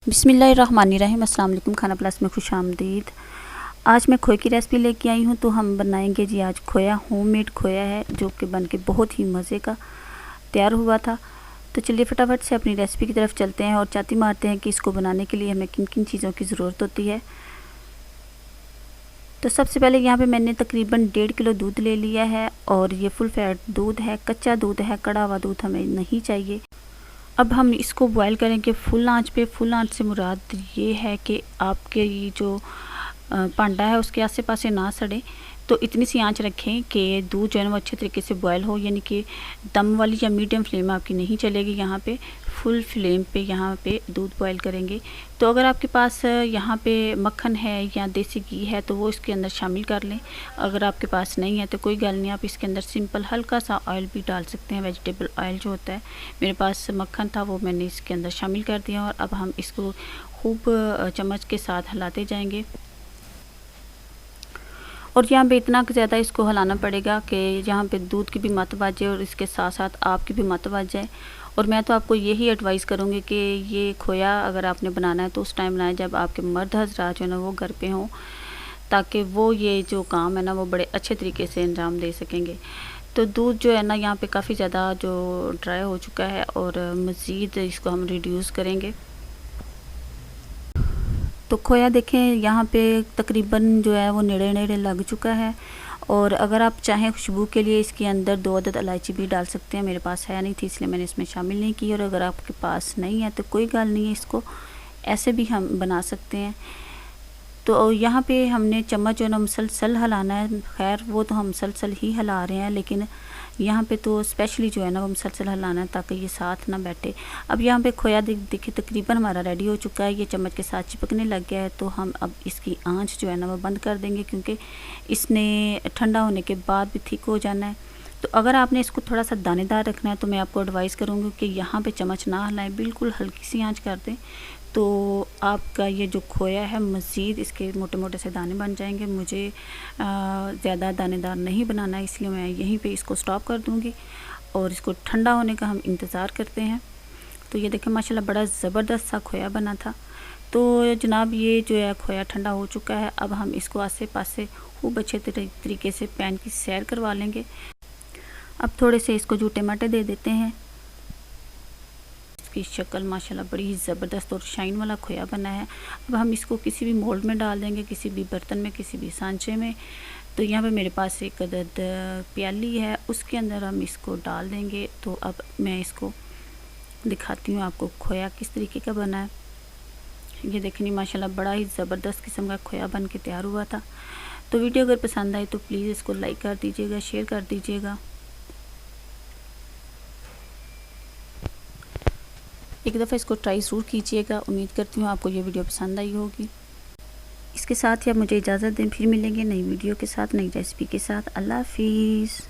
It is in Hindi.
बिस्मिल्लाहिर्रहमानिर्रहीम। अस्सलाम वालेकुम। खाना प्लस में खुश आमदीद। आज मैं खोए की रेसिपी लेके आई हूँ। तो हम बनाएंगे जी आज खोया। होममेड खोया है जो कि बन के बहुत ही मज़े का तैयार हुआ था। तो चलिए फटाफट से अपनी रेसिपी की तरफ चलते हैं और चाती मारते हैं कि इसको बनाने के लिए हमें किन किन चीज़ों की ज़रूरत होती है। तो सबसे पहले यहाँ पे मैंने तकरीबन 1.5 किलो दूध ले लिया है और ये फुल फैट दूध है, कच्चा दूध है, कड़ा हुआ दूध हमें नहीं चाहिए। अब हम इसको बॉईल करेंगे फुल आंच पे। फुल आंच से मुराद ये है कि आपके ये जो पांडा है उसके आसे पासे ना सड़े। तो इतनी सी आंच रखें कि दूध जो है ना वो अच्छे तरीके से बॉयल हो, यानी कि दम वाली या मीडियम फ्लेम आपकी नहीं चलेगी। यहाँ पे फुल फ्लेम पे यहाँ पे दूध बॉयल करेंगे। तो अगर आपके पास यहाँ पे मक्खन है या देसी घी है तो वो इसके अंदर शामिल कर लें। अगर आपके पास नहीं है तो कोई गल नहीं, आप इसके अंदर सिंपल हल्का सा ऑयल भी डाल सकते हैं, वेजिटेबल ऑयल जो होता है। मेरे पास मक्खन था वो मैंने इसके अंदर शामिल कर दिया और अब हम इसको खूब चम्मच के साथ हिलाते जाएंगे। और यहाँ पे इतना ज़्यादा इसको हिलाना पड़ेगा कि यहाँ पे दूध की भी मत बच जाए और इसके साथ साथ आपकी भी मत बच जाए। और मैं तो आपको यही एडवाइस करूँगी कि ये खोया अगर आपने बनाना है तो उस टाइम बनाएं जब आपके मर्द हज़रात जो है ना वो घर पे हों, ताकि वो ये जो काम है ना वो बड़े अच्छे तरीके से अंजाम दे सकेंगे। तो दूध जो है ना यहाँ पे काफ़ी ज़्यादा जो ड्राई हो चुका है और मज़ीद इसको हम रिड्यूस करेंगे। तो खोया देखें यहाँ पे तकरीबन जो है वो नेड़े नेड़े लग चुका है। और अगर आप चाहें खुशबू के लिए इसके अंदर 2 अदद इलायची भी डाल सकते हैं। मेरे पास है नहीं थी इसलिए मैंने इसमें शामिल नहीं की। और अगर आपके पास नहीं है तो कोई गल नहीं है, इसको ऐसे भी हम बना सकते हैं। तो यहाँ पे हमने चम्मच जो है ना मुसलसल हिलाना है। खैर वो तो हम मुसलसल ही हिला रहे हैं, लेकिन यहाँ पे तो स्पेशली जो है ना वो मुसलसल हिलाना है ताकि ये साथ ना बैठे। अब यहाँ पे खोया देखिए तकरीबन हमारा रेडी हो चुका है। ये चम्मच के साथ चिपकने लग गया है। तो हम अब इसकी आंच जो है ना वो बंद कर देंगे क्योंकि इसने ठंडा होने के बाद भी थिक हो जाना है। तो अगर आपने इसको थोड़ा सा दानेदार रखना है तो मैं आपको एडवाइस करूँगी कि यहाँ पे चम्मच ना हिलाएं, बिल्कुल हल्की सी आंच कर दें। तो आपका ये जो खोया है मज़ीद इसके मोटे मोटे से दाने बन जाएंगे। मुझे ज़्यादा दानेदार नहीं बनाना है, इसलिए मैं यहीं पे इसको स्टॉप कर दूँगी और इसको ठंडा होने का हम इंतज़ार करते हैं। तो ये देखें माशाल्लाह बड़ा ज़बरदस्त सा खोया बना था। तो जनाब ये जो है खोया ठंडा हो चुका है। अब हम इसको आसे पासे खूब अच्छे तरीके से पैन की सैर करवा लेंगे। अब थोड़े से इसको जूठे माटे दे देते हैं। इसकी शक्ल माशाल्लाह बड़ी ही ज़बरदस्त और शाइन वाला खोया बना है। अब हम इसको किसी भी मोल्ड में डाल देंगे, किसी भी बर्तन में, किसी भी सांचे में। तो यहाँ पे मेरे पास एक अदद प्याली है, उसके अंदर हम इसको डाल देंगे। तो अब मैं इसको दिखाती हूँ आपको खोया किस तरीके का बना है। ये देखनी माशाल्लाह बड़ा ही ज़बरदस्त किस्म का खोया बन के तैयार हुआ था। तो वीडियो अगर पसंद आए तो प्लीज़ इसको लाइक कर दीजिएगा, शेयर कर दीजिएगा। एक दफ़ा इसको ट्राई ज़रूर कीजिएगा। उम्मीद करती हूँ आपको ये वीडियो पसंद आई होगी। इसके साथ ही आप मुझे इजाज़त दें, फिर मिलेंगे नई वीडियो के साथ, नई रेसिपी के साथ। अल्लाह हाफिज़।